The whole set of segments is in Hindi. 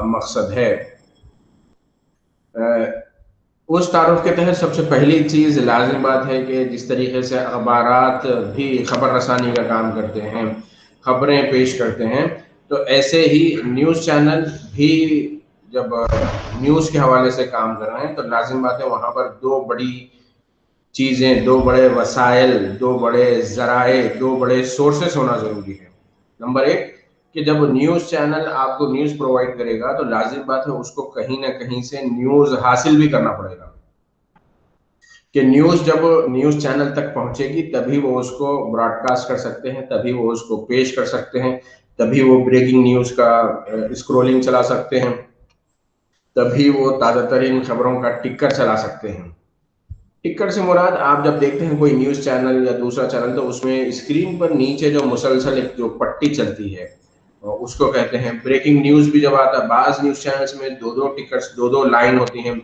मकसद है। उस तारुफ के तहत सबसे पहली चीज़ लाजिम बात है कि जिस तरीके से अखबारात भी खबर रसानी का काम करते हैं, खबरें पेश करते हैं, तो ऐसे ही न्यूज़ चैनल भी जब न्यूज़ के हवाले से काम कर रहे हैं तो लाजिम बात है वहाँ पर दो बड़ी चीज़ें, दो बड़े वसाइल, दो बड़े ज़राए, दो बड़े सोर्सेस होना ज़रूरी है। नंबर एक कि जब न्यूज़ चैनल आपको न्यूज़ प्रोवाइड करेगा तो लाजिम बात है उसको कहीं ना कहीं से न्यूज़ हासिल भी करना पड़ेगा कि न्यूज़ जब न्यूज़ चैनल तक पहुंचेगी तभी वो उसको ब्रॉडकास्ट कर सकते हैं, तभी वो उसको पेश कर सकते हैं, तभी वो ब्रेकिंग न्यूज़ का स्क्रोलिंग चला सकते हैं, तभी वो ताज़ा तरीन खबरों का टिक्कर चला सकते हैं। टिक्कर से मुराद आप जब देखते हैं कोई न्यूज़ चैनल या दूसरा चैनल तो उसमें स्क्रीन पर नीचे जो मुसलसल एक जो पट्टी चलती है उसको कहते हैं ब्रेकिंग न्यूज़। भी जब आता है बाज़ न्यूज़ चैनल्स में दो दो टिकर्स, दो दो लाइन होती हैं,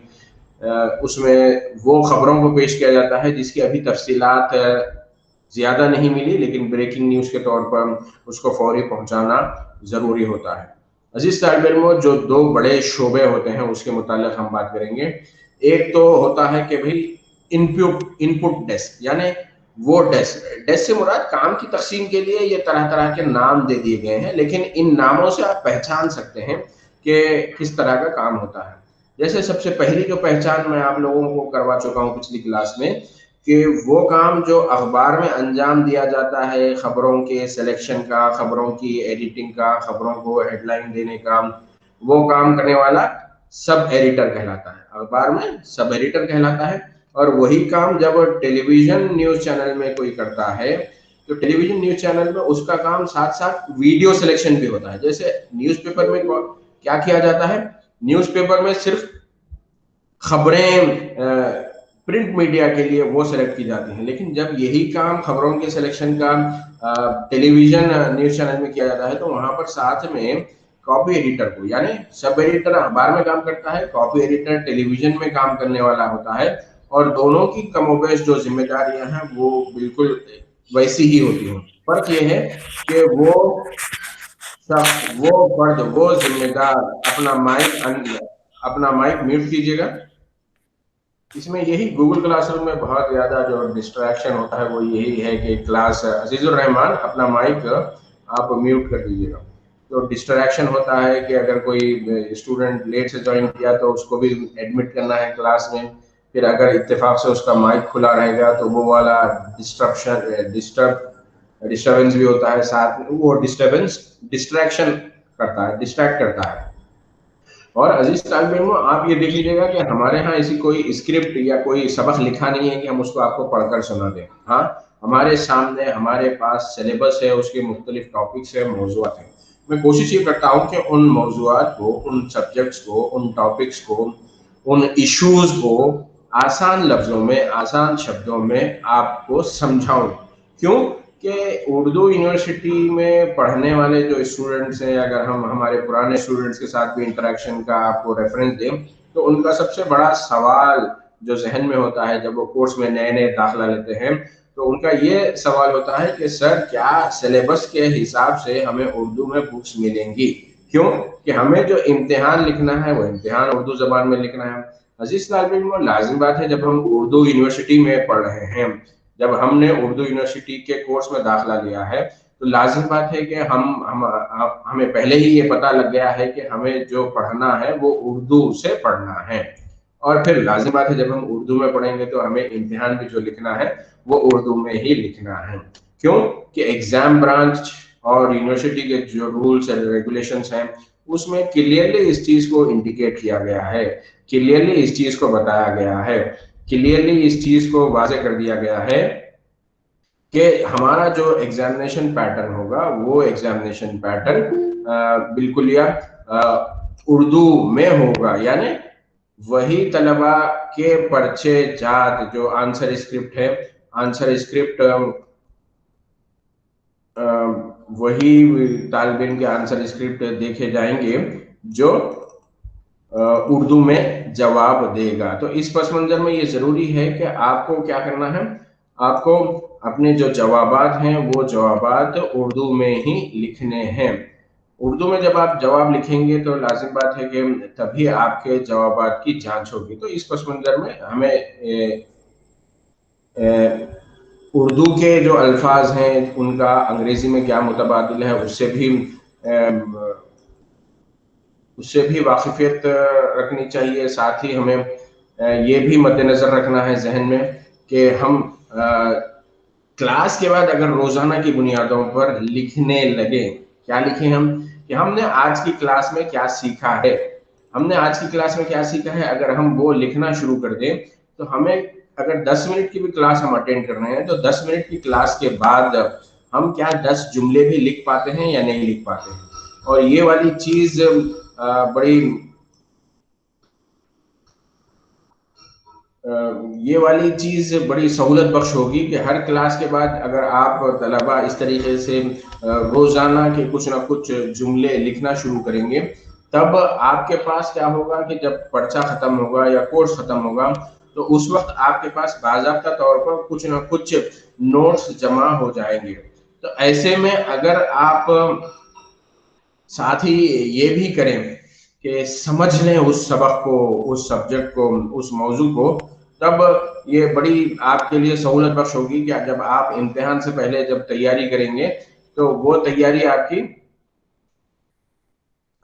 उसमें वो खबरों को पेश किया जाता है जिसकी अभी तफसीलात ज़्यादा नहीं मिली, लेकिन ब्रेकिंग न्यूज़ के तौर पर उसको फौरी पहुंचाना ज़रूरी होता है। अजीज तालिब इल्मों, जो दो बड़े शोबे होते हैं उसके मुतालिक हम बात करेंगे। एक तो होता है कि भाई इनपुट डेस्क, यानी वो डेस्क से मुराद काम की तकसीम के लिए ये तरह तरह के नाम दे दिए गए हैं, लेकिन इन नामों से आप पहचान सकते हैं कि किस तरह का काम होता है। जैसे सबसे पहली जो पहचान मैं आप लोगों को करवा चुका हूँ पिछली क्लास में कि वो काम जो अखबार में अंजाम दिया जाता है, खबरों के सिलेक्शन का, खबरों की एडिटिंग का, खबरों को हेडलाइन देने का, वो काम करने वाला सब एडिटर कहलाता है, अखबार में सब एडिटर कहलाता है। और वही काम जब टेलीविजन न्यूज चैनल में कोई करता है तो टेलीविजन न्यूज चैनल में उसका काम साथ साथ वीडियो सिलेक्शन भी होता है। जैसे न्यूज़पेपर में क्या किया जाता है, न्यूज़पेपर में सिर्फ खबरें प्रिंट मीडिया के लिए वो सेलेक्ट की जाती हैं, लेकिन जब यही काम खबरों के सिलेक्शन का टेलीविजन न्यूज चैनल में किया जाता है तो वहां पर साथ में कॉपी एडिटर को, यानी सब एडिटर अखबार में काम करता है, कॉपी एडिटर टेलीविजन में काम करने वाला होता है, और दोनों की कमोबेश जो जिम्मेदारियां हैं वो बिल्कुल वैसी ही होती हैं। फर्क ये है कि वो जिम्मेदार अपना माइक म्यूट कीजिएगा। इसमें यही गूगल क्लासरूम में बहुत ज्यादा जो डिस्ट्रैक्शन होता है वो यही है कि क्लास अजीजुर रहमान अपना माइक आप म्यूट कर दीजिएगा। तो डिस्ट्रैक्शन होता है कि अगर कोई स्टूडेंट लेट से ज्वाइन किया तो उसको भी एडमिट करना है क्लास में, फिर अगर इत्तेफाक से उसका माइक खुला रहेगा तो वो वाला डिस्टर्बेंस भी होता है, साथ में वो डिस्ट्रैक्शन करता है, डिस्ट्रैक्ट करता है। और अजीज तालिब इल्मों, आप ये देख लीजिएगा कि हमारे यहाँ ऐसी कोई स्क्रिप्ट या कोई सबक लिखा नहीं है कि हम उसको आपको पढ़कर सुना दें। हाँ, हमारे सामने हमारे पास सिलेबस है, उसके मुख्तलिफ टॉपिक्स है, मौज़ूआत है। मैं कोशिश ये करता हूँ कि उन मौज़ूआत को, उन सब्जेक्ट्स को, उन टॉपिक्स को, उन इश्यूज को आसान लफ्जों में, आसान शब्दों में आपको समझाऊं। क्यों कि उर्दू यूनिवर्सिटी में पढ़ने वाले जो स्टूडेंट्स हैं, अगर हम हमारे पुराने स्टूडेंट्स के साथ भी इंटरेक्शन का आपको रेफरेंस दें तो उनका सबसे बड़ा सवाल जो जहन में होता है जब वो कोर्स में नए नए दाखिला लेते हैं, तो उनका ये सवाल होता है कि सर क्या सिलेबस के हिसाब से हमें उर्दू में बुक्स मिलेंगी? क्यों कि हमें जो इम्तिहान लिखना है वो इम्तिहान उर्दू जबान में लिखना है। अजीज तालिब इल्मों, लाजिम बात है जब हम उर्दू यूनिवर्सिटी में पढ़ रहे हैं, जब हमने उर्दू यूनिवर्सिटी के कोर्स में दाखिला लिया है, तो लाजिम बात है कि हमें पहले ही ये पता लग गया है कि हमें जो पढ़ना है वो उर्दू से पढ़ना है। और फिर लाजिम बात है जब हम उर्दू में पढ़ेंगे तो हमें इम्तिहान भी जो लिखना है वो उर्दू में ही लिखना है। क्यों कि एग्जाम ब्रांच और यूनिवर्सिटी के जो रूल्स एंड रेगुलेशंस हैं उसमें क्लियरली इस चीज को इंडिकेट किया गया है, क्लियरली इस चीज को बताया गया है, क्लियरली इस चीज को वाजे कर दिया गया है कि हमारा जो एग्जामिनेशन पैटर्न होगा वो एग्जामिनेशन पैटर्न बिल्कुल या उर्दू में होगा। यानी वही तलबा के पर्चे जात जो आंसर स्क्रिप्ट है, आंसर स्क्रिप्ट वही तालिब इल्म के आंसर स्क्रिप्ट देखे जाएंगे जो उर्दू में जवाब देगा। तो इस पस मंजर में ये जरूरी है कि आपको क्या करना है, आपको अपने जो जवाबात हैं वो जवाबात उर्दू में ही लिखने हैं, उर्दू में जब आप जवाब लिखेंगे तो लाजिम बात है कि तभी आपके जवाबात की जांच होगी। तो इस पस मंज़र में हमें उर्दू के जो अल्फाज हैं उनका अंग्रेजी में क्या मुतबादिल है उससे भी वाकिफियत रखनी चाहिए। साथ ही हमें ये भी मद्देनज़र रखना है जहन में कि हम क्लास के बाद अगर रोजाना की बुनियादों पर लिखने लगे, क्या लिखें हम कि हमने आज की क्लास में क्या सीखा है। हमने आज की क्लास में क्या सीखा है, अगर हम वो लिखना शुरू कर दें तो हमें, अगर 10 मिनट की भी क्लास हम अटेंड कर रहे हैं तो 10 मिनट की क्लास के बाद हम क्या 10 जुमले भी लिख पाते हैं या नहीं लिख पाते हैं। और ये वाली चीज बड़ी ये वाली चीज़ बड़ी सहूलत बख्श होगी कि हर क्लास के बाद अगर आप तलबा इस तरीके से रोज़ाना के कुछ ना कुछ जुमले लिखना शुरू करेंगे, तब आपके पास क्या होगा कि जब पर्चा ख़त्म होगा या कोर्स ख़त्म होगा तो उस वक्त आपके पास बाज़ाब्ता तौर पर कुछ ना कुछ नोट्स जमा हो जाएंगे। तो ऐसे में अगर आप साथ ही ये भी करें कि समझ लें उस सबक को, उस सब्जेक्ट को, उस मौजू को, तब ये बड़ी आपके लिए सहूलत बख्श होगी कि जब आप इम्तिहान से पहले जब तैयारी करेंगे तो वो तैयारी आपकी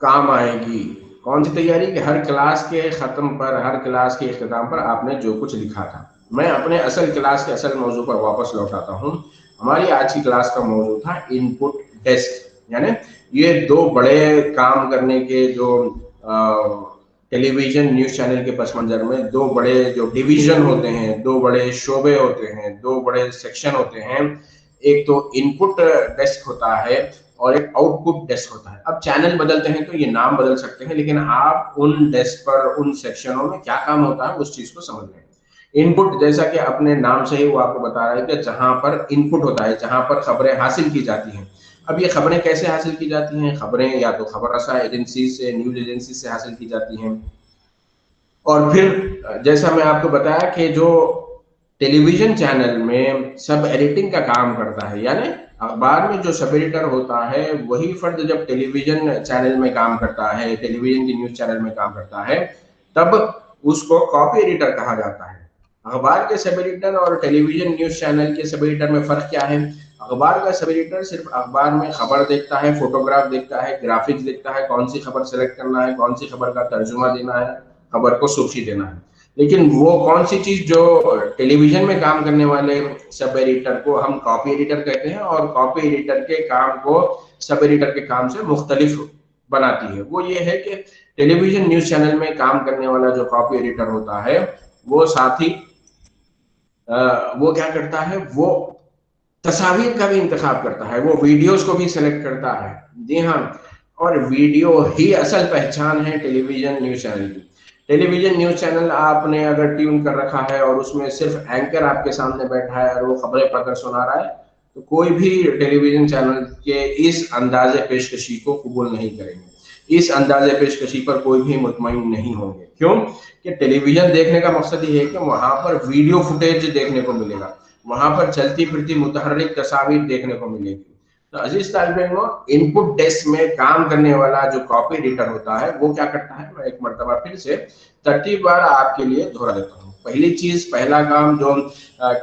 काम आएगी। कौन सी तैयारी? कि हर क्लास के ख़त्म पर, हर क्लास के इख्तिताम पर आपने जो कुछ लिखा था। मैं अपने असल क्लास के असल मौजू पर वापस लौटाता हूँ। हमारी आज की क्लास का मौजू था इनपुट डेस्क, यानी ये दो बड़े काम करने के जो टेलीविजन न्यूज़ चैनल के पस मंज़र में दो बड़े जो डिवीज़न होते हैं, दो बड़े शोबे होते हैं, दो बड़े सेक्शन होते हैं। एक तो इनपुट डेस्क होता है और एक आउटपुट डेस्क होता है। अब चैनल बदलते हैं तो ये नाम बदल सकते हैं, लेकिन आप उन डेस्क पर, उन सेक्शनों में क्या काम होता है उस चीज़ को समझ लें। इनपुट, जैसा कि अपने नाम से ही वो आपको बता रहा है कि जहाँ पर इनपुट होता है, जहाँ पर खबरें हासिल की जाती हैं। अब ये खबरें कैसे हासिल की जाती हैं? खबरें या तो खबर रसा एजेंसी से, न्यूज़ एजेंसी से हासिल की जाती हैं। और फिर जैसा मैं आपको बताया कि जो टेलीविज़न चैनल में सब एडिटिंग का काम करता है, यानी अखबार में जो सब एडिटर होता है वही फ़र्द जब टेलीविज़न चैनल में काम करता है, टेलीविज़न की न्यूज़ चैनल में काम करता है, तब उसको कॉपी एडिटर कहा जाता है। अखबार के सब एडिटर और टेलीविज़न न्यूज़ चैनल के सब एडिटर में फ़र्क क्या है? अखबार का सब एडिटर सिर्फ अखबार में खबर देखता है, फोटोग्राफ देखता है, ग्राफिक्स देखता है, कौन सी खबर सेलेक्ट करना है, कौन सी खबर का तर्जुमा देना है, खबर को सुर्खी देना है। लेकिन वो कौन सी चीज जो टेलीविजन में काम करने वाले सब एडिटर को हम कॉपी एडिटर कहते हैं, और कॉपी एडिटर के काम को सब एडिटर के काम से मुख्तलिफ बनाती है, वो ये है कि टेलीविजन न्यूज चैनल में काम करने वाला जो कॉपी एडिटर होता है वो साथ ही वो क्या करता है, वो तस्वीर का भी इंतखाब करता है, वो वीडियोस को भी सेलेक्ट करता है। जी हाँ, और वीडियो ही असल पहचान है टेलीविजन न्यूज चैनल की। टेलीविजन न्यूज चैनल आपने अगर ट्यून कर रखा है और उसमें सिर्फ एंकर आपके सामने बैठा है और वो खबरें पढ़कर सुना रहा है, तो कोई भी टेलीविजन चैनल के इस अंदाजे पेशकशी को कबूल नहीं करेंगे। इस अंदाजे पेशकशी पर कोई भी मुतमईन नहीं होंगे। क्यों? कि टेलीविजन देखने का मकसद ये है कि वहां पर वीडियो फुटेज देखने को मिलेगा, वहां पर चलती फिरती मुतहर्रिक तस्वीर देखने को मिलेगी। तो अजीज तालिब इल्मों, इनपुट डेस्क में काम करने वाला जो कॉपी एडिटर होता है वो क्या करता है, मैं एक मरतबा फिर से तरतीबवार आपके लिए दोहरा देता हूँ। पहली चीज, पहला काम जो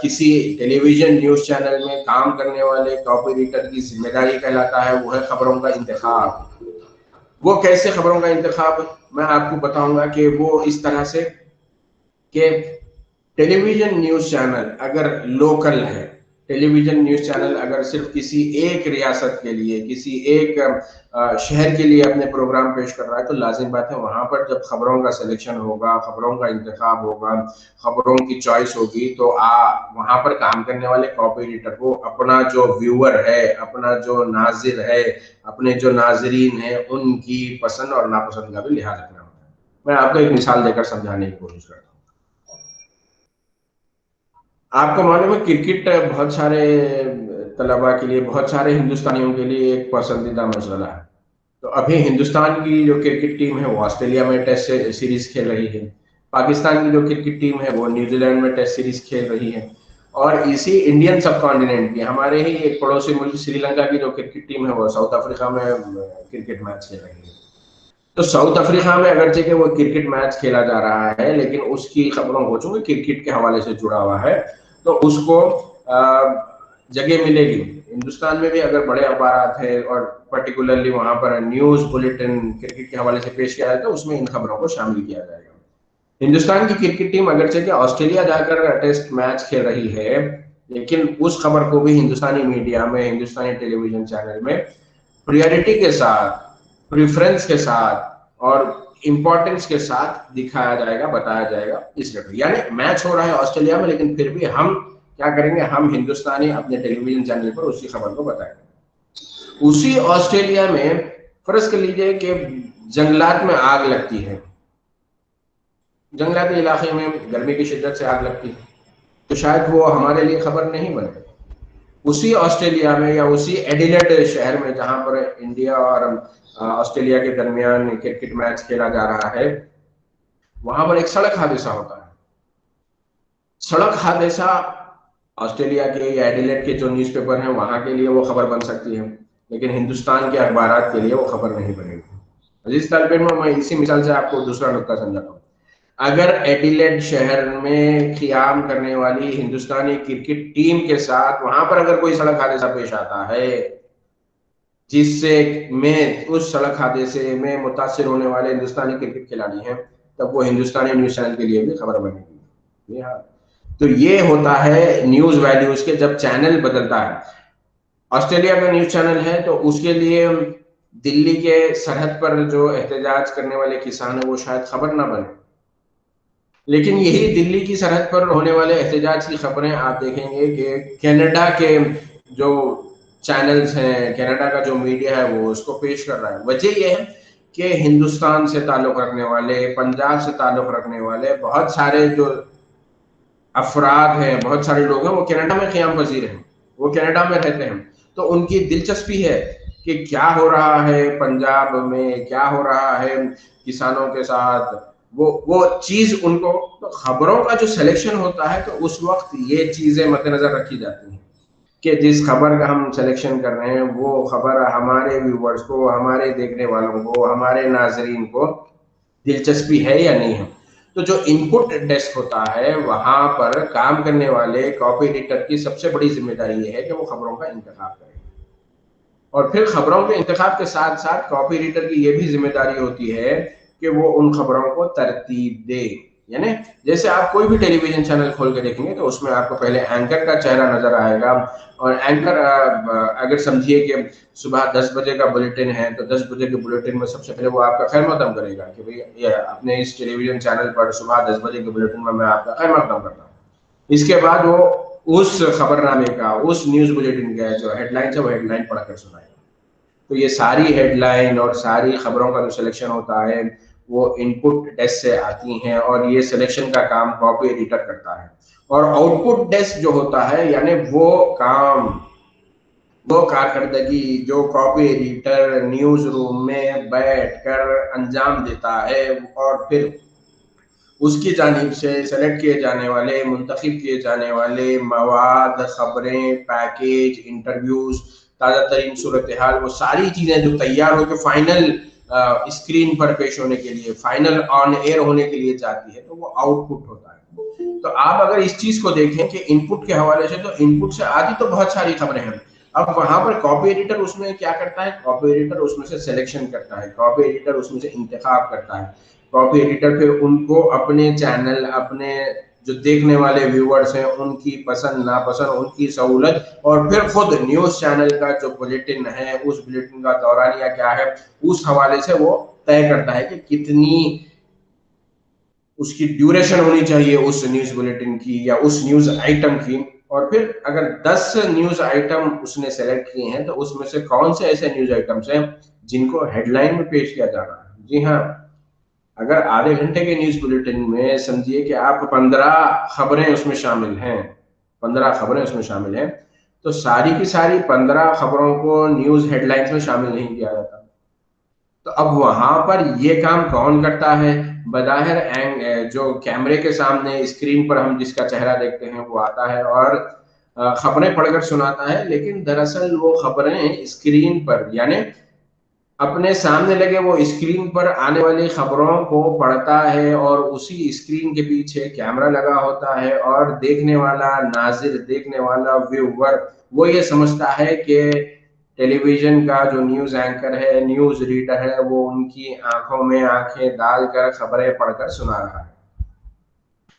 किसी टेलीविजन न्यूज चैनल में काम करने वाले कॉपी एडिटर की जिम्मेदारी कहलाता है, वो है खबरों का इंतखाब। वो कैसे खबरों का इंतखाब, मैं आपको बताऊंगा कि वो इस तरह से कि टेलीविजन न्यूज चैनल अगर लोकल है, टेलीविजन न्यूज चैनल अगर सिर्फ किसी एक रियासत के लिए, किसी एक शहर के लिए अपने प्रोग्राम पेश कर रहा है, तो लाजिम बात है वहां पर जब खबरों का सिलेक्शन होगा, खबरों का इंतखाब होगा, खबरों की चॉइस होगी, तो वहां पर काम करने वाले कॉपी एडिटर को अपना जो व्यूअर है, अपना जो नाजिर है, अपने जो नाजरीन है, उनकी पसंद और नापसंद का भी लिहाज रखना होता है। मैं आपको एक मिसाल देकर समझाने की कोशिश करता हूँ। आपको मालूम है क्रिकेट बहुत सारे तलबा के लिए, बहुत सारे हिंदुस्तानियों के लिए एक पसंदीदा मशगला है। तो अभी हिंदुस्तान की जो क्रिकेट टीम है वो ऑस्ट्रेलिया में टेस्ट सीरीज खेल रही है, पाकिस्तान की जो क्रिकेट टीम है वो न्यूजीलैंड में टेस्ट सीरीज खेल रही है, और इसी इंडियन सब कॉन्टिनेंट की हमारे ही एक पड़ोसी मुल्क श्रीलंका की जो क्रिकेट टीम है वो साउथ अफ्रीका में क्रिकेट मैच खेल रही है। तो साउथ अफ्रीका में अगरचे कि वो क्रिकेट मैच खेला जा रहा है, लेकिन उसकी खबरों को चूंकि क्रिकेट के हवाले से जुड़ा हुआ है तो उसको जगह मिलेगी। हिंदुस्तान में भी अगर बड़े अखबार है और पर्टिकुलरली वहां पर न्यूज बुलेटिन क्रिकेट के हवाले से पेश किया जाए तो उसमें इन खबरों को शामिल किया जाएगा। हिंदुस्तान की क्रिकेट टीम अगरचे कि ऑस्ट्रेलिया जाकर टेस्ट मैच खेल रही है, लेकिन उस खबर को भी हिंदुस्तानी मीडिया में, हिंदुस्तानी टेलीविजन चैनल में प्रायोरिटी के साथ, प्रेफरेंस के साथ और इंपॉर्टेंस के साथ दिखाया जाएगा, बताया जाएगा। इस यानी मैच हो रहा है ऑस्ट्रेलिया में, लेकिन फिर भी हम क्या करेंगे, हम हिंदुस्तानी अपने टेलीविजन चैनल पर उसी खबर को बताएंगे। उसी ऑस्ट्रेलिया में फर्ज कर लीजिए कि जंगलात में आग लगती है, जंगलाती इलाके में गर्मी की शिद्दत से आग लगती है, तो शायद वो हमारे लिए खबर नहीं बने। उसी ऑस्ट्रेलिया में या उसी एडिलेड शहर में जहां पर इंडिया और ऑस्ट्रेलिया के दरमियान क्रिकेट मैच खेला जा रहा है, वहां पर एक सड़क हादसा होता है। सड़क हादसा ऑस्ट्रेलिया के या एडिलेड के जो न्यूज़पेपर हैं वहां के लिए वो खबर बन सकती है, लेकिन हिंदुस्तान के अखबार के लिए वो खबर नहीं बनेगी। जिस तलबे में मैं इसी मिसाल से आपको दूसरा नुक्ता समझाता हूँ। अगर एडिलेड शहर में क़ियाम करने वाली हिंदुस्तानी क्रिकेट टीम के साथ वहां पर अगर कोई सड़क हादसा पेश आता है जिससे में उस सड़क हादसे में मुतासिर होने वाले हिंदुस्तानी क्रिकेट खिलाड़ी हैं, तब वो हिंदुस्तानी न्यूज चैनल के लिए भी खबर बनेगी। तो ये होता है न्यूज वैल्यूज के जब चैनल बदलता है। ऑस्ट्रेलिया का न्यूज चैनल है तो उसके लिए दिल्ली के सरहद पर जो एहतजाज करने वाले किसान है वो शायद खबर ना बने, लेकिन यही दिल्ली की सरहद पर होने वाले एहतजाज की खबरें आप देखेंगे कि कनाडा के जो चैनल्स हैं, कनाडा का जो मीडिया है वो उसको पेश कर रहा है। वजह यह है कि हिंदुस्तान से ताल्लुक रखने वाले, पंजाब से ताल्लुक रखने वाले बहुत सारे जो अफराद हैं, बहुत सारे लोग हैं, वो कनाडा में क़याम पजीर हैं, वो कनाडा में रहते हैं, तो उनकी दिलचस्पी है कि क्या हो रहा है पंजाब में, क्या हो रहा है किसानों के साथ, वो चीज उनको, तो खबरों का जो सिलेक्शन होता है तो उस वक्त ये चीजें मद्देनजर रखी जाती हैं कि जिस खबर का हम सिलेक्शन कर रहे हैं वो खबर हमारे व्यूवर्स को, हमारे देखने वालों को, हमारे नाजरीन को दिलचस्पी है या नहीं है। तो जो इनपुट डेस्क होता है वहां पर काम करने वाले कॉपी एडिटर की सबसे बड़ी जिम्मेदारी ये है कि वो खबरों का इंतखाब करें, और फिर खबरों के इंतखाब के साथ साथ कॉपी एडिटर की ये भी जिम्मेदारी होती है कि वो उन खबरों को तरतीब दे। यानी जैसे आप कोई भी टेलीविजन चैनल खोल के देखेंगे तो उसमें आपको पहले एंकर का चेहरा नजर आएगा, और एंकर अगर समझिए कि सुबह 10 बजे का बुलेटिन है तो 10 बजे के बुलेटिन में सबसे पहले वो आपका खैर मकदम करेगा कि भाई ये अपने इस टेलीविजन चैनल पर सुबह 10 बजे के बुलेटिन में मैं आपका खैर मकदम करता हूँ। इसके बाद वो उस खबरनामे का, उस न्यूज बुलेटिन का जो हेडलाइन है वो हेडलाइन पढ़कर सुनाएगा। तो ये सारी हेडलाइन और सारी खबरों का जो सिलेक्शन होता है वो इनपुट डेस्क से आती हैं, और ये सिलेक्शन का काम कॉपी एडिटर करता है। और आउटपुट डेस्क जो होता है यानी वो काम, वो कारकर्दगी जो कॉपी एडिटर न्यूज रूम में बैठकर अंजाम देता है, और फिर उसकी जानिब से सेलेक्ट किए जाने वाले, मुंतखब किए जाने वाले मवाद, खबरें, पैकेज, इंटरव्यूज, ताज़ा तरीन सूरत हाल, वो सारी चीज़ें जो तैयार होकर फाइनल स्क्रीन पर पेश होने के लिए, फाइनल ऑन एयर होने के लिए जाती है, तो वो आउटपुट होता है। तो आप अगर इस चीज़ को देखें कि इनपुट के हवाले से, तो इनपुट से आती तो बहुत सारी खबरें हैं। अब वहां पर कॉपी एडिटर उसमें क्या करता है, कॉपी एडिटर उसमें से सिलेक्शन करता है, कॉपी एडिटर उसमें से इंतखाब करता है, कॉपी एडिटर फिर उनको अपने चैनल, अपने जो देखने वाले व्यूअर्स हैं उनकी पसंद नापसंद, उनकी सहूलत, और फिर खुद न्यूज चैनल का जो बुलेटिन है उस बुलेटिन का दौरानिया क्या है उस हवाले से वो तय करता है कि कितनी उसकी ड्यूरेशन होनी चाहिए उस न्यूज बुलेटिन की या उस न्यूज आइटम की। और फिर अगर 10 न्यूज आइटम उसने सेलेक्ट किए हैं तो उसमें से कौन से ऐसे न्यूज आइटम्स हैं जिनको हेडलाइन में पेश किया जा रहा है। जी हाँ, अगर आधे घंटे के न्यूज बुलेटिन में समझिए कि आप 15 खबरें उसमें शामिल हैं, 15 खबरें उसमें शामिल हैं, तो सारी की सारी 15 खबरों को न्यूज हेडलाइंस में शामिल नहीं किया जाता। तो अब वहां पर ये काम कौन करता है? बज़ाहिर जो कैमरे के सामने स्क्रीन पर हम जिसका चेहरा देखते हैं वो आता है और खबरें पढ़कर सुनाता है, लेकिन दरअसल वो खबरें स्क्रीन पर यानी अपने सामने लगे वो स्क्रीन पर आने वाली खबरों को पढ़ता है और उसी स्क्रीन के पीछे कैमरा लगा होता है और देखने वाला नाजिर, देखने वाला व्यूअर वो ये समझता है कि टेलीविजन का जो न्यूज़ एंकर है, न्यूज़ रीडर है, वो उनकी आंखों में आंखें डालकर खबरें पढ़कर सुना रहा है।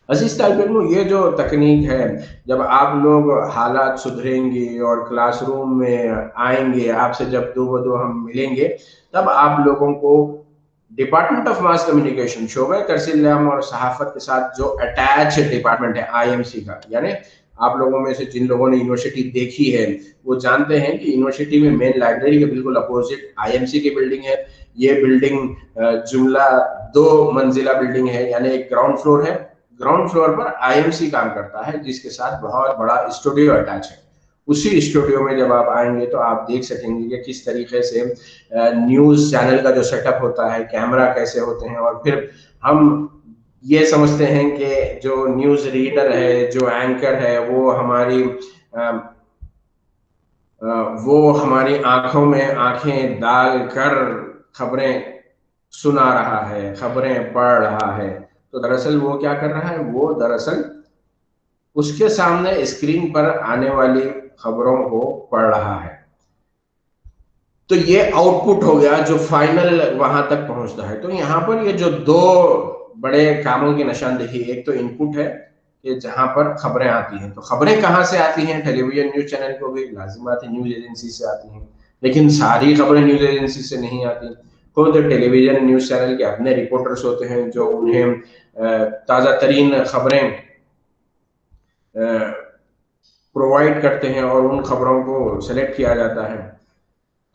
अजीज तालिब इल्म, ये जो तकनीक है, जब आप लोग हालात सुधरेंगे और क्लासरूम में आएंगे, आपसे जब दो ब दो हम मिलेंगे, तब आप लोगों को डिपार्टमेंट ऑफ मास कम्युनिकेशन, शोबे तरसील इल्म और सहाफत के साथ जो अटैच डिपार्टमेंट है आईएमसी का, यानी आप लोगों में से जिन लोगों ने यूनिवर्सिटी देखी है वो जानते हैं कि यूनिवर्सिटी में मेन लाइब्रेरी के बिल्कुल अपोजिट आईएमसी की बिल्डिंग है। ये बिल्डिंग जुमला 2 मंजिला बिल्डिंग है, यानी एक ग्राउंड फ्लोर है। ग्राउंड फ्लोर पर आईएमसी काम करता है, जिसके साथ बहुत बड़ा स्टूडियो अटैच है। उसी स्टूडियो में जब आप आएंगे तो आप देख सकेंगे कि किस तरीके से न्यूज़ चैनल का जो सेटअप होता है, कैमरा कैसे होते हैं, और फिर हम ये समझते हैं कि जो न्यूज़ रीडर है, जो एंकर है, वो हमारी आंखों में आंखें डालकर खबरें सुना रहा है, खबरें पढ़ रहा है। तो दरअसल वो क्या कर रहा है? वो दरअसल उसके सामने स्क्रीन पर आने वाली खबरों को पढ़ रहा है। तो ये आउटपुट हो गया जो फाइनल वहां तक पहुंचता है। तो यहाँ पर ये जो 2 बड़े कामों की निशानदेही, एक तो इनपुट है कि जहां पर खबरें आती हैं, तो खबरें कहाँ से आती हैं? टेलीविजन न्यूज चैनल को भी लाजिम बात है न्यूज एजेंसी से आती हैं, लेकिन सारी खबरें न्यूज एजेंसी से नहीं आती। खुद टेलीविजन न्यूज चैनल के अपने रिपोर्टर्स होते हैं जो उन्हें ताज़ा तरीन खबरें प्रोवाइड करते हैं और उन खबरों को सेलेक्ट किया जाता है।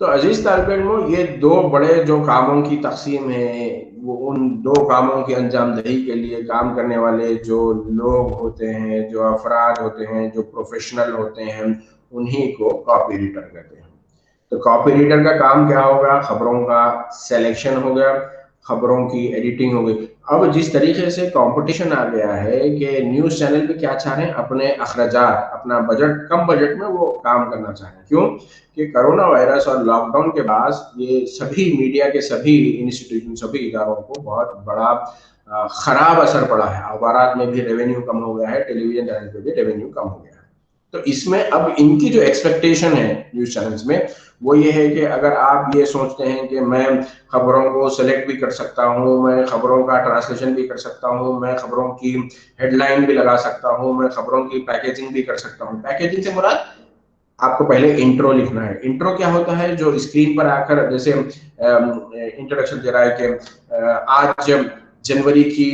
तो अजीज तालिब इल्मों, ये 2 बड़े जो कामों की तकसीम है, वो उन 2 कामों की अंजामदही के लिए काम करने वाले जो लोग होते हैं, जो अफराद होते हैं, जो प्रोफेशनल होते हैं, उन्हीं को कॉपी रीडर कहते हैं। तो कॉपी रीडर का काम क्या होगा? खबरों का सिलेक्शन हो गया, खबरों की एडिटिंग हो गई। अब जिस तरीके से कंपटीशन आ गया है कि न्यूज़ चैनल भी क्या चाह रहे हैं, अपने अखराजात, अपना बजट, कम बजट में वो काम करना चाह रहे हैं। क्यों? कि कोरोना वायरस और लॉकडाउन के बाद ये सभी मीडिया के सभी इंस्टीट्यूशन, सभी इदारों को बहुत बड़ा खराब असर पड़ा है। अखबारात में भी रेवेन्यू कम हो गया है, टेलीविजन चैनल पे भी रेवेन्यू कम हो गया है। तो इसमें अब इनकी जो एक्सपेक्टेशन है न्यूज चैनल्स में, वो ये है कि अगर आप ये सोचते हैं कि मैं खबरों को सेलेक्ट भी कर सकता हूँ, मैं खबरों का ट्रांसलेशन भी कर सकता हूँ, मैं खबरों की हेडलाइन भी लगा सकता हूँ, मैं खबरों की पैकेजिंग भी कर सकता हूँ। पैकेजिंग से मुराद आपको पहले इंट्रो लिखना है। इंट्रो क्या होता है? जो स्क्रीन पर आकर जैसे इंट्रोडक्शन दे रहा है कि आज जनवरी की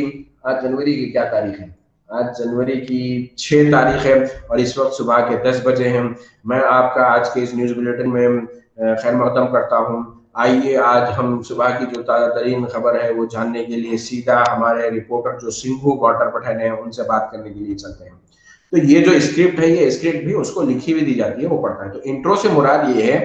क्या तारीख है? आज जनवरी की 6 तारीख है और इस वक्त सुबह के 10 बजे हैं। मैं आपका आज के इस न्यूज़ बुलेटिन में खैर मकदम करता हूँ। आइए आज हम सुबह की जो ताज़ा तरीन खबर है वो जानने के लिए सीधा हमारे रिपोर्टर जो सिंघू बॉर्डर पर ठहरे हैं उनसे बात करने के लिए चलते हैं। तो ये जो स्क्रिप्ट है, ये स्क्रिप्ट भी उसको लिखी हुई दी जाती है, वो पढ़ता है। तो इंट्रो से मुराद ये है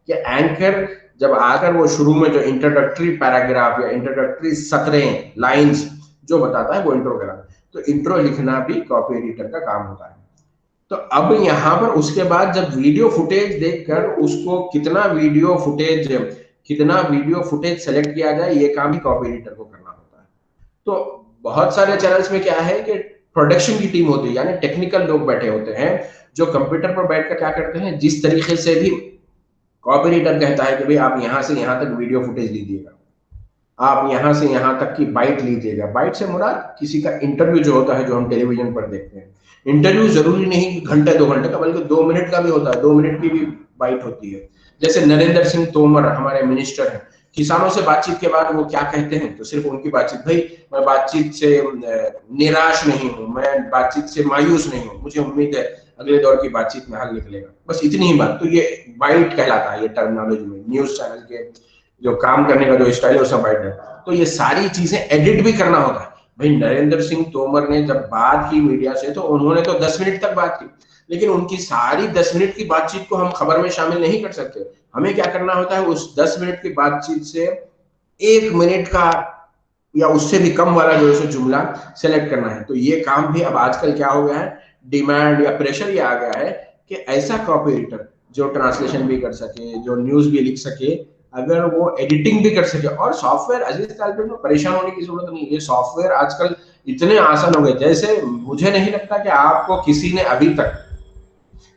कि एंकर जब आकर वो शुरू में जो इंट्रोडक्टरी पैराग्राफ या इंट्रोडक्टरी सतरें, लाइंस जो बताता है वो इंट्रो कहलाता है। तो इंट्रो लिखना भी कॉपी एडिटर का काम होता है। तो अब यहाँ पर उसके बाद जब वीडियो फुटेज देखकर उसको कितना वीडियो फुटेज सेलेक्ट किया जाए, ये काम भी कॉपी एडिटर को करना होता है। तो बहुत सारे चैनल्स में क्या है कि प्रोडक्शन की टीम होती है, यानी टेक्निकल लोग बैठे होते हैं जो कंप्यूटर पर बैठकर क्या करते हैं, जिस तरीके से भी कॉपी एडिटर कहता है कि भाई आप यहाँ से यहाँ तक वीडियो फुटेज लीजिएगा, आप यहाँ से यहाँ तक की बाइट लीजिएगा। बाइट से मुराद किसी का इंटरव्यू जो होता है, जो हम टेलीविजन पर देखते हैं। इंटरव्यू जरूरी नहीं कि घंटे 2 घंटे का, बल्कि 2 मिनट का भी होता है, 2 मिनट की भी बाइट होती है। जैसे नरेंद्र सिंह तोमर हमारे मिनिस्टर हैं, किसानों से बातचीत के बाद वो क्या कहते हैं, तो सिर्फ उनकी बातचीत, भाई मैं बातचीत से निराश नहीं हूँ, मैं बातचीत से मायूस नहीं हूँ, मुझे उम्मीद है अगले दौर की बातचीत में हल निकलेगा, बस इतनी ही बात। तो ये बाइट कहलाता है, ये टर्मिनोलॉजी में न्यूज चैनल के जो काम करने का जो स्टाइल है उसका बाइट है। तो ये सारी चीजें एडिट भी करना होता है। भाई नरेंद्र सिंह तोमर ने जब बात की मीडिया से, तो उन्होंने तो 10 मिनट तक बात की, लेकिन उनकी सारी 10 मिनट की बातचीत को हम खबर में शामिल नहीं कर सकते। हमें क्या करना होता है, उस 10 मिनट की बातचीत से 1 मिनट का या उससे भी कम वाला जो है जुमला सेलेक्ट करना है। तो ये काम भी अब आजकल क्या हो गया है, डिमांड या प्रेशर ये आ गया है कि ऐसा कॉपी एडिटर जो ट्रांसलेशन भी कर सके, जो न्यूज भी लिख सके, अगर वो एडिटिंग भी कर सके, और सॉफ्टवेयर अजीज तालिब में परेशान होने की जरूरत नहीं है। ये सॉफ्टवेयर आजकल इतने आसान हो गए, जैसे मुझे नहीं लगता कि आपको किसी ने अभी तक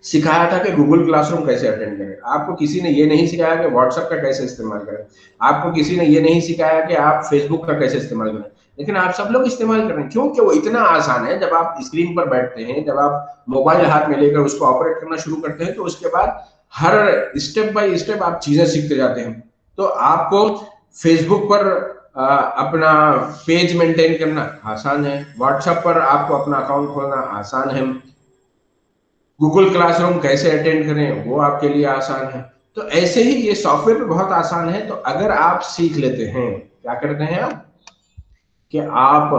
सिखाया था कि गूगल क्लासरूम कैसे अटेंड करें, आपको किसी ने ये नहीं सिखाया कि व्हाट्सएप का कैसे इस्तेमाल करें, आपको किसी ने ये नहीं सिखाया कि आप फेसबुक का कैसे इस्तेमाल करें, लेकिन आप सब लोग इस्तेमाल कर रहे हैं। क्योंकि वो इतना आसान है, जब आप स्क्रीन पर बैठते हैं, जब आप मोबाइल हाथ में लेकर उसको ऑपरेट करना शुरू करते हैं, तो उसके बाद हर स्टेप बाय स्टेप आप चीजें सीखते जाते हैं। तो आपको फेसबुक पर अपना पेज मेंटेन करना आसान है, व्हाट्सएप पर आपको अपना अकाउंट खोलना आसान है, गूगल क्लासरूम कैसे अटेंड करें वो आपके लिए आसान है। तो ऐसे ही ये सॉफ्टवेयर भी बहुत आसान है। तो अगर आप सीख लेते हैं, क्या करते हैं आप कि आप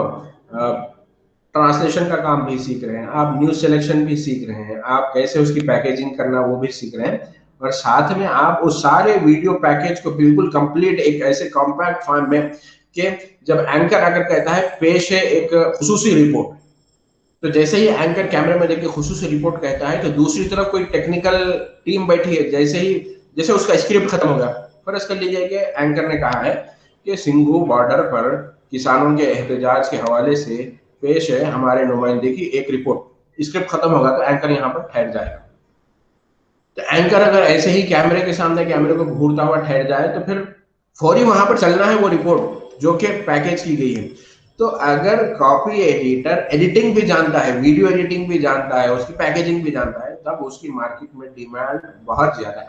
ट्रांसलेशन का काम भी सीख रहे हैं, आप न्यूज सिलेक्शन भी सीख रहे हैं, आप कैसे उसकी पैकेजिंग करना वो भी सीख रहे हैं, और साथ में आप उस सारे वीडियो पैकेज को बिल्कुल कंप्लीट एक ऐसे कॉम्पैक्ट फॉर्म में कि जब एंकर अगर कहता है पेश है एक खुसूसी रिपोर्ट, तो जैसे ही एंकर कैमरे में देखिए खुशूसी रिपोर्ट कहता है, तो दूसरी तरफ कोई टेक्निकल टीम बैठी है, जैसे उसका स्क्रिप्ट खत्म हो गया, फर्ज कर लीजिए कि एंकर ने कहा है कि सिंघू बॉर्डर पर किसानों के एहतजाज के हवाले से पेश है हमारे नुमाइंदे की एक रिपोर्ट, स्क्रिप्ट खत्म होगा तो एंकर यहाँ पर ठहर जाएगा। तो एंकर अगर ऐसे ही कैमरे के सामने कैमरे को घूरता हुआ ठहर जाए, तो फिर फौरी वहां पर चलना है वो रिपोर्ट जो कि पैकेज की गई है। तो अगर कॉपी एडिटर एडिटिंग भी जानता है, वीडियो एडिटिंग भी जानता है, उसकी पैकेजिंग भी जानता है, तब उसकी मार्केट में डिमांड बहुत ज्यादा है।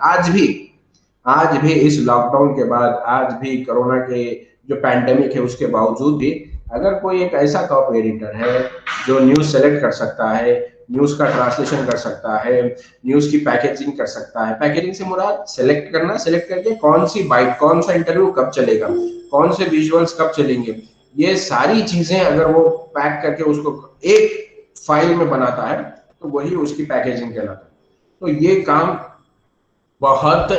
आज भी इस लॉकडाउन के बाद, आज भी कोरोना के जो पैंडेमिक है उसके बावजूद भी, अगर कोई एक ऐसा कॉपी एडिटर है जो न्यूज सेलेक्ट कर सकता है, न्यूज का ट्रांसलेशन कर सकता है, न्यूज की पैकेजिंग कर सकता है, पैकेजिंग से मुराद सेलेक्ट करना, सेलेक्ट करके कौन सी बाइट, कौन सा इंटरव्यू कब चलेगा, कौन से विजुअल्स कब चलेंगे, ये सारी चीजें अगर वो पैक करके उसको एक फाइल में बनाता है, तो वही उसकी पैकेजिंग कहलाता है। तो ये काम बहुत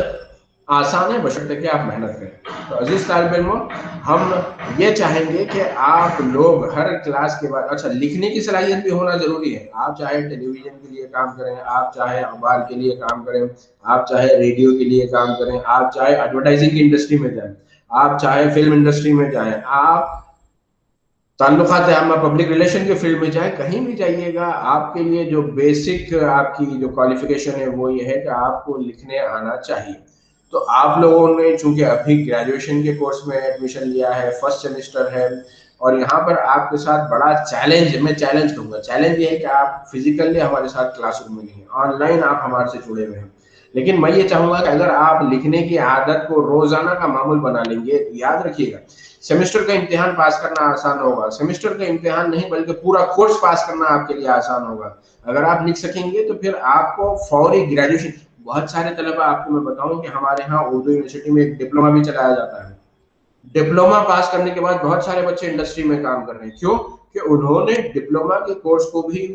आसान है, बशर्ते कि आप मेहनत करें। तो अजीज तालिब इल्मों, हम ये चाहेंगे कि आप लोग हर क्लास के बाद, अच्छा लिखने की सलाहियत भी होना जरूरी है। आप चाहे टेलीविजन के लिए काम करें, आप चाहे अखबार के लिए काम करें, आप चाहे रेडियो के लिए काम करें, आप चाहे एडवर्टाइजिंग की इंडस्ट्री में जाएं, आप चाहे फिल्म इंडस्ट्री में जाएं, आप ताल्लुकात आमा पब्लिक रिलेशन के फील्ड में जाए, कहीं भी जाइएगा, आपके लिए जो बेसिक आपकी जो क्वालिफिकेशन है वो ये है कि आपको लिखने आना चाहिए। तो आप लोगों ने चूंकि अभी ग्रेजुएशन के कोर्स में एडमिशन लिया है, फर्स्ट सेमेस्टर है, और यहाँ पर आपके साथ बड़ा चैलेंज, मैं चैलेंज कहूँगा, चैलेंज ये है कि आप फिजिकली हमारे साथ क्लासरूम में नहीं है, ऑनलाइन आप हमारे से जुड़े हुए हैं। लेकिन मैं ये चाहूंगा कि अगर आप लिखने की आदत को रोजाना का मामूल बना लेंगे, याद रखिएगा सेमेस्टर का इम्तिहान पास करना आसान होगा, सेमेस्टर का इम्तिहान नहीं बल्कि पूरा कोर्स पास करना आपके लिए आसान होगा। अगर आप लिख सकेंगे तो फिर आपको फौरी ग्रेजुएशन, बहुत सारे तलबा, आपको मैं बताऊं कि हमारे यहाँ उर्दू यूनिवर्सिटी में एक डिप्लोमा भी चलाया जाता है। डिप्लोमा पास करने के बाद बहुत सारे बच्चे इंडस्ट्री में काम कर रहे हैं, क्यों कि उन्होंने डिप्लोमा के कोर्स को भी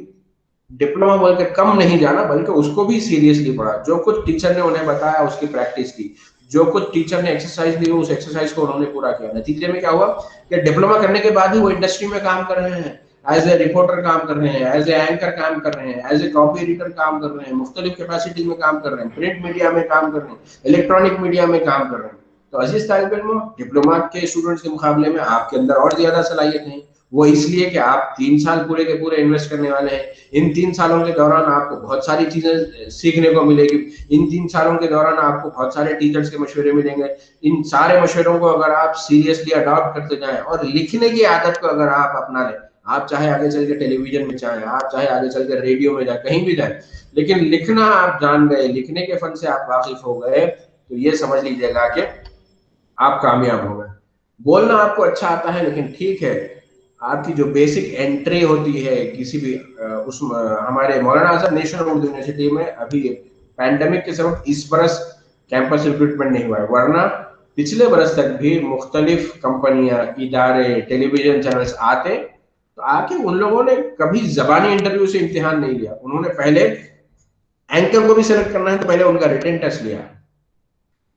डिप्लोमा बोल के कम नहीं जाना, बल्कि उसको भी सीरियसली पढ़ा। जो कुछ टीचर ने उन्हें बताया उसकी प्रैक्टिस की, जो कुछ टीचर ने एक्सरसाइज दी उस एक्सरसाइज को उन्होंने पूरा किया। नतीजे में क्या हुआ कि डिप्लोमा करने के बाद ही वो इंडस्ट्री में काम कर रहे हैं, एज ए रिपोर्टर काम कर रहे हैं, एज ए एंकर काम कर रहे हैं, एज ए कॉपी एडिटर काम कर रहे हैं, मुख्तलिफ कैपेसिटी में काम कर रहे हैं, प्रिंट मीडिया में काम कर रहे हैं, इलेक्ट्रॉनिक मीडिया में काम कर रहे हैं। तो अजीज तालिब इल्मों, डिप्लोमा के स्टूडेंट्स के मुकाबले में आपके अंदर और ज्यादा सलाहियत है। वो इसलिए कि आप 3 साल पूरे के पूरे इन्वेस्ट करने वाले हैं। इन 3 सालों के दौरान आपको बहुत सारी चीजें सीखने को मिलेगी। इन 3 सालों के दौरान आपको बहुत सारे टीचर्स के मशवरे मिलेंगे। इन सारे मशवरों को अगर आप सीरियसली अडॉप्ट करते जाएं और लिखने की आदत को अगर आप अपना लें, आप चाहे आगे चल के टेलीविजन में जाएं, आप चाहे आगे चल के रेडियो में जाए, कहीं भी जाए, लेकिन लिखना आप जान गए, लिखने के फन से आप वाकिफ हो गए, तो ये समझ लीजिएगा कि आप कामयाब हो गए। बोलना आपको अच्छा आता है, लेकिन ठीक है, आपकी जो बेसिक एंट्री होती है किसी भी हमारे मौलाना आजम नेशनल उर्दू यूनिवर्सिटी में अभी पैंडेमिक के सबब इस बरस कैंपस रिक्रूटमेंट नहीं हुआ है, वरना पिछले बरस तक भी मुख्तलिफ कंपनियां, इदारे, टेलीविजन चैनल्स आते, तो आके उन लोगों ने कभी जबानी इंटरव्यू से इम्तिहान नहीं लिया। उन्होंने पहले एंकर को भी सिलेक्ट करना है तो पहले उनका रिटन टेस्ट लिया,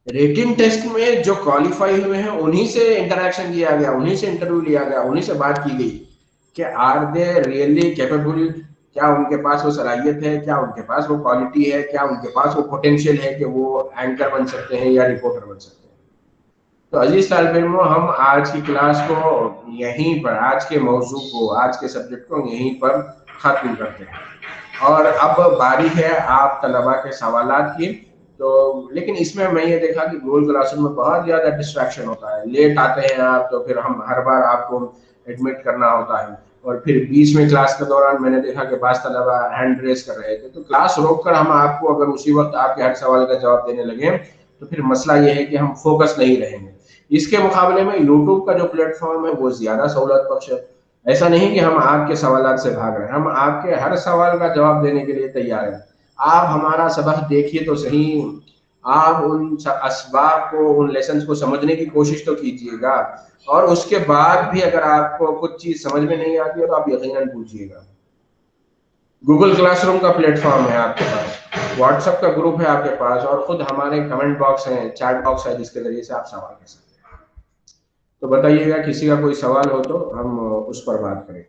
रेटिंग टेस्ट में जो क्वालिफाई हुए हैं उन्हीं से इंटरेक्शन किया गया, उन्हीं से इंटरव्यू लिया गया, उन्हीं से बात की गई कि आर दे रियली कैपेबल, क्या उनके पास वो सलाहियत है, क्या उनके पास वो क्वालिटी है, क्या उनके पास वो पोटेंशियल है कि वो एंकर बन सकते हैं या रिपोर्टर बन सकते हैं। तो अजीज तालिब इल्मों, हम आज की क्लास को यहीं पर, आज के मौजू को, आज के सब्जेक्ट को यहीं पर खत्म करते हैं और अब बारी है आप तलबा के सवालात की। तो लेकिन इसमें मैं ये देखा कि गूगल क्लासरूम में बहुत ज़्यादा डिस्ट्रैक्शन होता है, लेट आते हैं आप तो फिर हम हर बार आपको एडमिट करना होता है, और फिर बीच में क्लास के दौरान मैंने देखा कि बास तलबा हैंड रेस कर रहे थे, तो क्लास रोक कर हम आपको अगर उसी वक्त आपके हर सवाल का जवाब देने लगे तो फिर मसला ये है कि हम फोकस नहीं रहेंगे। इसके मुकाबले में यूट्यूब का जो प्लेटफॉर्म है वो ज़्यादा सहूलत बख्श है। ऐसा नहीं कि हम आपके सवालात से भाग रहे हैं, हम आपके हर सवाल का जवाब देने के लिए तैयार हैं। आप हमारा सबक देखिए तो सही, आप उन असबाब को, उन लेसन को समझने की कोशिश तो कीजिएगा, और उसके बाद भी अगर आपको कुछ चीज समझ में नहीं आती है तो आप यकीनन पूछिएगा। गूगल क्लासरूम का प्लेटफॉर्म है आपके पास, व्हाट्सएप का ग्रुप है आपके पास, और खुद हमारे कमेंट बॉक्स है, चैट बॉक्स है, जिसके जरिए से आप सवाल कर सकते हैं। तो बताइएगा, किसी का कोई सवाल हो तो हम उस पर बात करें।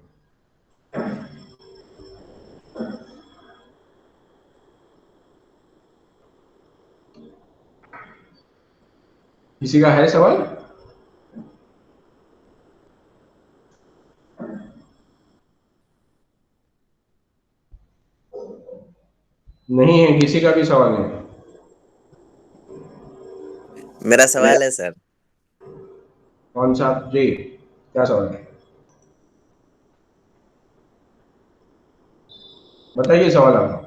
किसी का है सवाल? नहीं है किसी का भी सवाल नहीं? मेरा सवाल है सर। कौन सा जी, क्या सवाल है? बताइए सवाल आपका।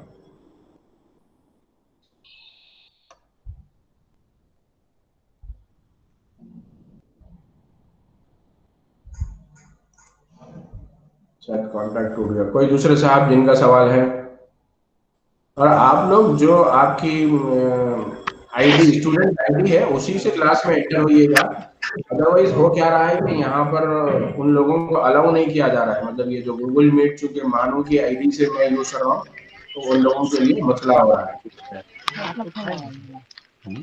शायद कांटेक्ट टूट गया। कोई दूसरे साहब जिनका सवाल है? और आप लोग जो आपकी आईडी, स्टूडेंट आईडी है, उसी से क्लास में एंटर होइएगा। अदरवाइज हो क्या रहा है कि यहाँ पर उन लोगों को अलाउ नहीं किया जा रहा है, मतलब ये जो गूगल मीट चूंकि मानू की आईडी से मैं यूज कर रहा हूँ, तो उन लोगों के लिए मसला हो रहा है।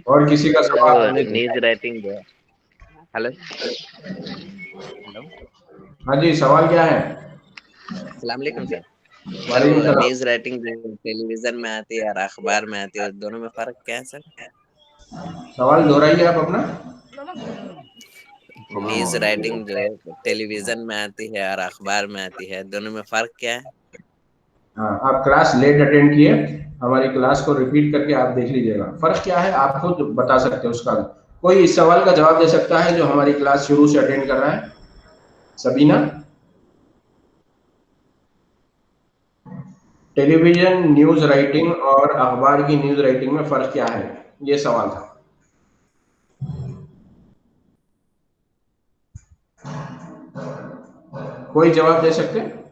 और किसी का सर वो सवाल है? न्यूज राइटिंग जो है। Hello hello. हाँ जी, सवाल क्या है? अस्सलाम वालेकुम सर। सर वो वालेकुम सलाम। न्यूज राइटिंग जो टेलीविजन में आती है और अखबार में आती है, दोनों में फर्क क्या है सर? सवाल दोहराइए आप अपना। न्यूज राइटिंग जो है टेलीविजन में आती है और अखबार में आती है, दोनों में फर्क क्या है? हाँ, आप क्लास लेट अटेंड किए, हमारी क्लास को रिपीट करके आप देख लीजिएगा। फर्क क्या है आप खुद बता सकते हैं उसका। कोई इस सवाल का जवाब दे सकता है जो हमारी क्लास शुरू से अटेंड कर रहा है? सबीना? टेलीविजन न्यूज राइटिंग और अखबार की न्यूज राइटिंग में फर्क क्या है, ये सवाल था। कोई जवाब दे सकते हैं?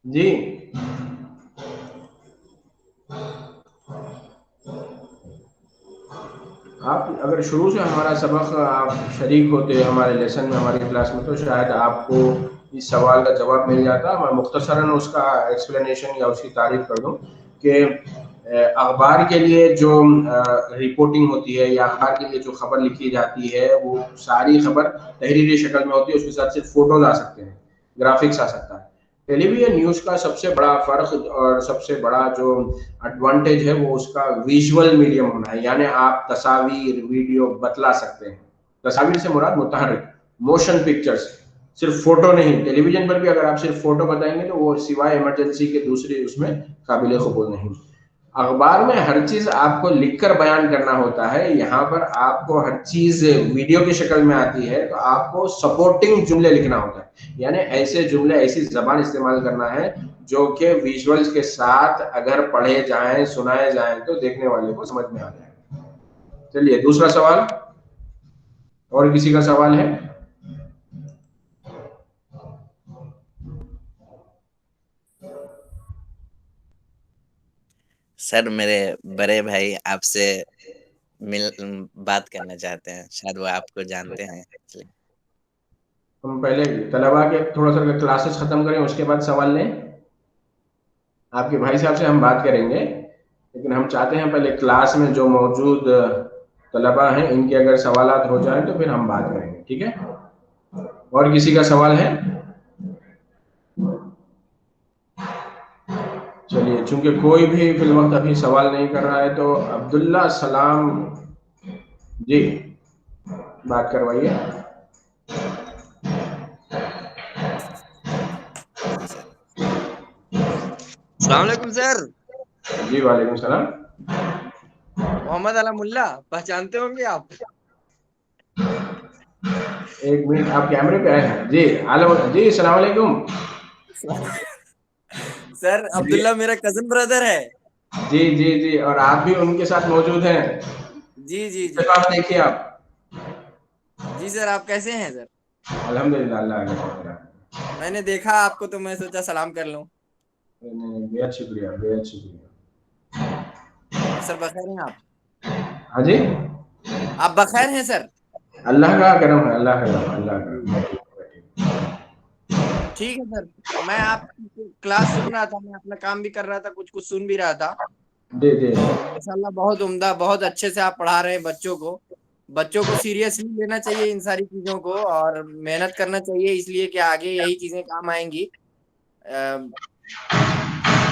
जी, आप अगर शुरू से हमारा सबक आप शरीक होते हमारे लेसन में, हमारी क्लास में, तो शायद आपको इस सवाल का जवाब मिल जाता। मैं मुख्तसरन उसका एक्सप्लेनेशन या उसकी तारीफ कर दूं कि अखबार के लिए जो रिपोर्टिंग होती है या अखबार के लिए जो खबर लिखी जाती है, वो सारी खबर तहरीरी शक्ल में होती है, उसके साथ सिर्फ फोटोज आ सकते हैं, ग्राफिक्स आ सकता है। टेलीविजन न्यूज का सबसे बड़ा फर्क और सबसे बड़ा जो एडवांटेज है वो उसका विजुअल मीडियम होना है, यानी आप तस्वीर वीडियो बतला सकते हैं। तस्वीर से मुराद मुतहर्रिक मोशन पिक्चर्स, सिर्फ फोटो नहीं। टेलीविजन पर भी अगर आप सिर्फ फोटो बताएंगे तो वो सिवाय इमरजेंसी के दूसरी उसमें काबिल कबूल नहीं। अखबार में हर चीज आपको लिखकर बयान करना होता है, यहाँ पर आपको हर चीज वीडियो की शक्ल में आती है, तो आपको सपोर्टिंग जुमले लिखना होता है, यानी ऐसे जुमले, ऐसी जबान इस्तेमाल करना है जो कि विजुअल्स के साथ अगर पढ़े जाएं, सुनाए जाएं तो देखने वाले को समझ में आ जाए। चलिए दूसरा सवाल। और किसी का सवाल है? सर मेरे बड़े भाई आपसे मिल बात करना चाहते हैं, शायद वो आपको जानते हैं इसलिए। हम पहले तलबा के थोड़ा सा क्लासेस खत्म करें, उसके बाद सवाल लें। आपके भाई साहब से हम बात करेंगे, लेकिन हम चाहते हैं पहले क्लास में जो मौजूद तलबा हैं इनके अगर सवालात हो जाए तो फिर हम बात करेंगे, ठीक है? और किसी का सवाल है? चलिए, चूंकि कोई भी फिल वक्त अभी सवाल नहीं कर रहा है तो अब्दुल्ला सलाम जी बात करवाइए। जी सर। अस्सलाम वालेकुम सर। जी वालेकुम सलाम। मोहम्मद अला मुल्ला पहचानते होंगे आप? एक मिनट, आप कैमरे पे आए हैं जी? आलो जी, सलाम वालेकुम। सर अब्दुल्ला मेरा कजन ब्रदर है। जी जी जी, और आप भी उनके साथ मौजूद हैं? जी जी जी। इत्तेफाक देखिए आप। जी सर, आप कैसे हैं सर? अल्हम्दुलिल्लाह, अल्लाह का शुक्र है। मैंने देखा आपको तो मैं सोचा सलाम कर लूं। नहीं, बेहद शुक्रिया, बेहद शुक्रिया। और सर बखैर हैं आप? हाँ जी, आप बखैर हैं सर? अल्लाह का करम है, अल्लाह का करम, अल्लाह जी का। ठीक है सर। मैं आप क्लास सुन रहा था, मैं अपना काम भी कर रहा था, कुछ कुछ सुन भी रहा था। जी जी तो माशाल्लाह बहुत उम्दा, बहुत अच्छे से आप पढ़ा रहे हैं बच्चों को। बच्चों को सीरियसली लेना चाहिए इन सारी चीजों को, और मेहनत करना चाहिए, इसलिए कि आगे यही चीजें काम आएंगी।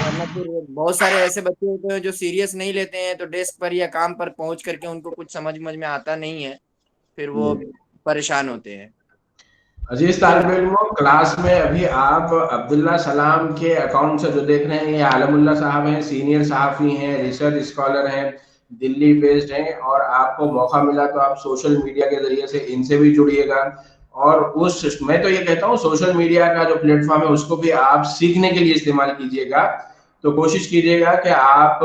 वरना फिर बहुत सारे ऐसे बच्चे होते हैं जो सीरियस नहीं लेते हैं, तो डेस्क पर या काम पर पहुंच करके उनको कुछ समझ में आता नहीं है, फिर वो जी। परेशान होते हैं। अजीज तो तालिब इल्मों, क्लास में अभी आप अब्दुल्ला सलाम के अकाउंट से जो देख रहे हैं, ये आलमुल्ला साहब हैं, सीनियर सहाफ़ी हैं, रिसर्च स्कॉलर हैं, दिल्ली बेस्ड हैं, और आपको मौका मिला तो आप सोशल मीडिया के जरिए से इनसे भी जुड़िएगा। और उस मैं तो ये कहता हूँ सोशल मीडिया का जो प्लेटफॉर्म है उसको भी आप सीखने के लिए इस्तेमाल कीजिएगा। तो कोशिश कीजिएगा कि आप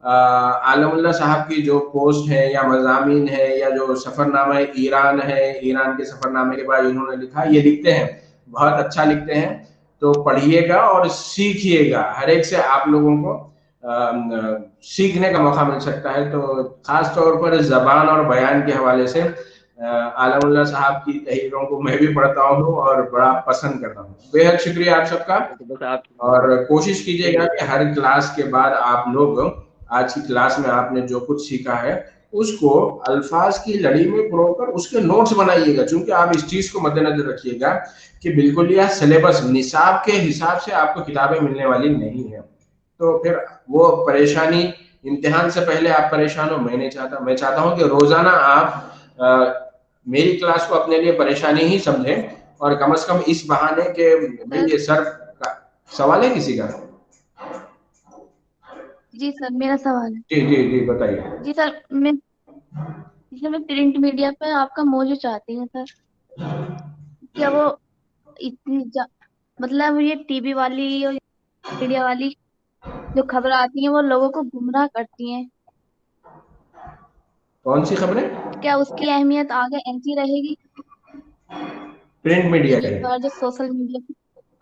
आलमुल्ला साहब की जो पोस्ट है या मज़ामीन है या जो सफ़रनामा ईरान है, ईरान के सफ़रनामे के बाद इन्होंने लिखा, ये लिखते हैं, बहुत अच्छा लिखते हैं, तो पढ़िएगा और सीखिएगा। हर एक से आप लोगों को सीखने का मौका मिल सकता है। तो खास तौर पर ज़बान और बयान के हवाले से आलमुल्ला साहब की तहरीरों को मैं भी पढ़ता हूँ और बड़ा पसंद करता हूँ। बेहद शुक्रिया आप सबका, और कोशिश कीजिएगा कि हर क्लास के बाद आप लोग आज की क्लास में आपने जो कुछ सीखा है उसको अल्फाज की लड़ी में परोकर उसके नोट्स बनाइएगा। चूंकि आप इस चीज को मद्देनजर रखिएगा कि बिल्कुल यह सिलेबस निसाब के हिसाब से आपको किताबें मिलने वाली नहीं है, तो फिर वो परेशानी, इम्तिहान से पहले आप परेशान हो, मैं नहीं चाहता। मैं चाहता हूं कि रोजाना आप मेरी क्लास को अपने लिए परेशानी ही समझें, और कम से कम इस बहाने के भाई सर। ये सर का सवाल है किसी का? जी सर, मेरा सवाल है। जी जी जी, बताइए। जी सर, मैं प्रिंट मीडिया पे आपका मौजू चाहती हूँ सर। क्या वो इतनी मतलब ये टीवी वाली और मीडिया वाली जो खबर आती है वो लोगों को गुमराह करती हैं, कौन सी खबरें? क्या उसकी अहमियत आगे ऐसी रहेगी? प्रिंट मीडिया टीवी के? पर जो सोशल मीडिया,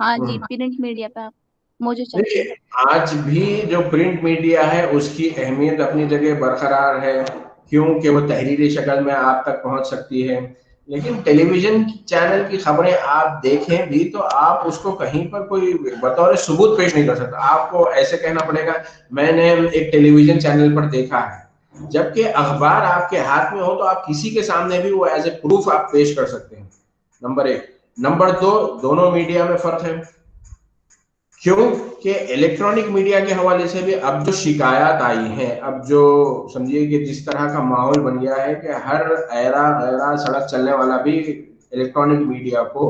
हाँ जी, प्रिंट मीडिया पे आप मौजू चाहती हूँ। देखिए, आज भी जो प्रिंट मीडिया है उसकी अहमियत अपनी जगह बरकरार है, क्योंकि वो तहरीरी शक्ल में आप तक पहुंच सकती है। लेकिन टेलीविजन चैनल की खबरें आप देखें भी तो आप उसको कहीं पर कोई बतौर सबूत पेश नहीं कर सकता। आपको ऐसे कहना पड़ेगा मैंने एक टेलीविजन चैनल पर देखा है, जबकि अखबार आपके हाथ में हो तो आप किसी के सामने भी वो एज ए प्रूफ आप पेश कर सकते हैं। नंबर एक। नंबर दो, दोनों मीडिया में फर्क है। क्यों? कि इलेक्ट्रॉनिक मीडिया के हवाले से भी अब जो शिकायत आई हैं, अब जो समझिए कि जिस तरह का माहौल बन गया है कि हर ऐरा गैरा सड़क चलने वाला भी इलेक्ट्रॉनिक मीडिया को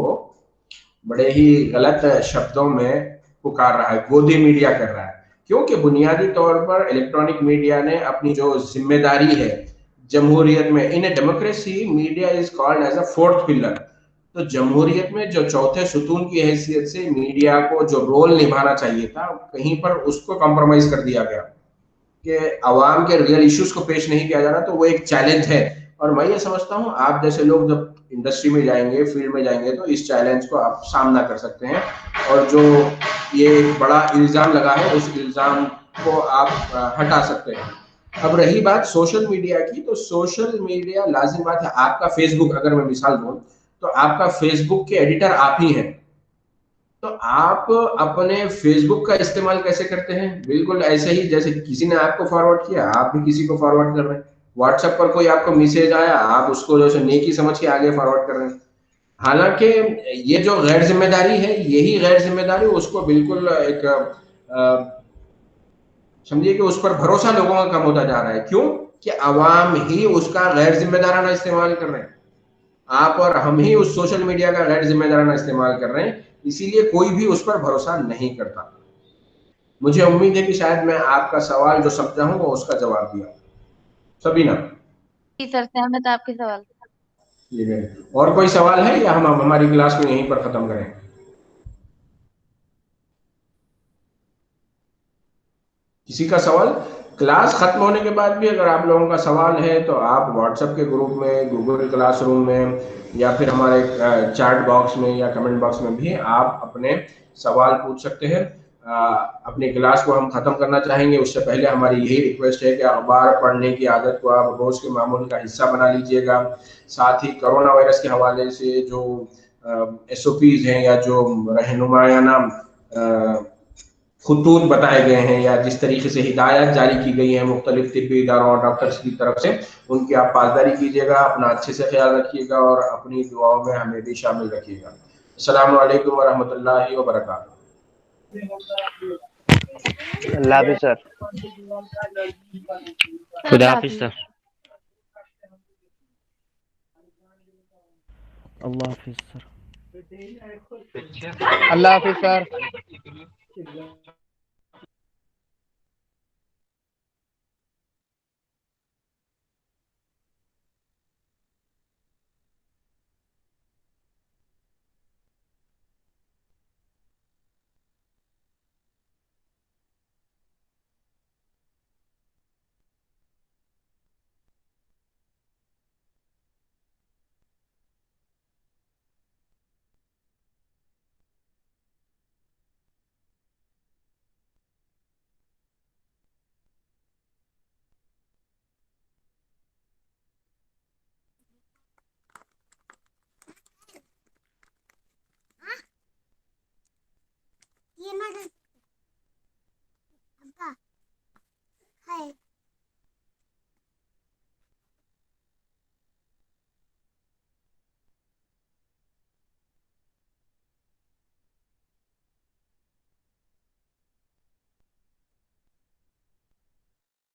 बड़े ही गलत शब्दों में पुकार रहा है, गोदी मीडिया कर रहा है। क्योंकि बुनियादी तौर पर इलेक्ट्रॉनिक मीडिया ने अपनी जो जिम्मेदारी है जमहूरियत में, in a democracy media is called as a fourth pillar, तो जमहूरियत में जो चौथे सुतून की हैसियत से मीडिया को जो रोल निभाना चाहिए था कहीं पर उसको कॉम्प्रोमाइज कर दिया गया कि अवाम के रियल इश्यूज को पेश नहीं किया जा रहा, तो वो एक चैलेंज है। और मैं ये समझता हूँ आप जैसे लोग जब इंडस्ट्री में जाएंगे, फील्ड में जाएंगे, तो इस चैलेंज को आप सामना कर सकते हैं, और जो ये एक बड़ा इल्जाम लगा है उस इल्जाम को आप हटा सकते हैं। अब रही बात सोशल मीडिया की, तो सोशल मीडिया लाजिम बात है, आपका फेसबुक अगर मैं मिसाल दूं तो आपका फेसबुक के एडिटर आप ही हैं। तो आप अपने फेसबुक का इस्तेमाल कैसे करते हैं? बिल्कुल ऐसे ही जैसे किसी ने आपको फॉरवर्ड किया, आप भी किसी को फॉरवर्ड कर रहे हैं। व्हाट्सएप पर कोई आपको मैसेज आया, आप उसको जैसे नेकी समझ के आगे फॉरवर्ड कर रहे हैं। हालांकि ये जो गैर जिम्मेदारी है, यही गैर जिम्मेदारी उसको बिल्कुल एक समझिए कि उस पर भरोसा लोगों का कम होता जा रहा है। क्यों? कि अवाम ही उसका गैर जिम्मेदाराना इस्तेमाल कर रहे हैं। आप और हम ही उस सोशल मीडिया का गैर जिम्मेदाराना इस्तेमाल कर रहे हैं, इसीलिए कोई भी उस पर भरोसा नहीं करता। मुझे उम्मीद है कि शायद मैं आपका सवाल जो समझा हूँ वो उसका जवाब दिया। सबीना, जी सर, सहमत आपके सवाल। ये मेरे और कोई सवाल है या हम हमारी क्लास को यहीं पर खत्म करें? किसी का सवाल? क्लास खत्म होने के बाद भी अगर आप लोगों का सवाल है तो आप व्हाट्सएप के ग्रुप में, गूगल क्लासरूम में, या फिर हमारे चैट बॉक्स में या कमेंट बॉक्स में भी आप अपने सवाल पूछ सकते हैं। अपनी क्लास को हम खत्म करना चाहेंगे, उससे पहले हमारी यही रिक्वेस्ट है कि अखबार पढ़ने की आदत को आप रोज के मामूल का हिस्सा बना लीजिएगा। साथ ही कोरोना वायरस के हवाले से जो SOPs हैं या जो रहनुमायाना खुतूत बताए गए हैं या जिस तरीके से हिदायत जारी की गई है मुख्तलिफ तिब्बी इदारों और डॉक्टर्स की तरफ से, उनकी आप पासदारी कीजिएगा, अपना अच्छे से ख्याल रखिएगा और अपनी दुआओं में हमें भी शामिल रखिएगा। अस्सलामु अलैकुम वरहमतुल्लाहि वबरकातुहू। अल्लाह हाफिज सर। खुदा हाफिज सर। अल्लाह हाफिज सर। अल्लाह हाफिज सर।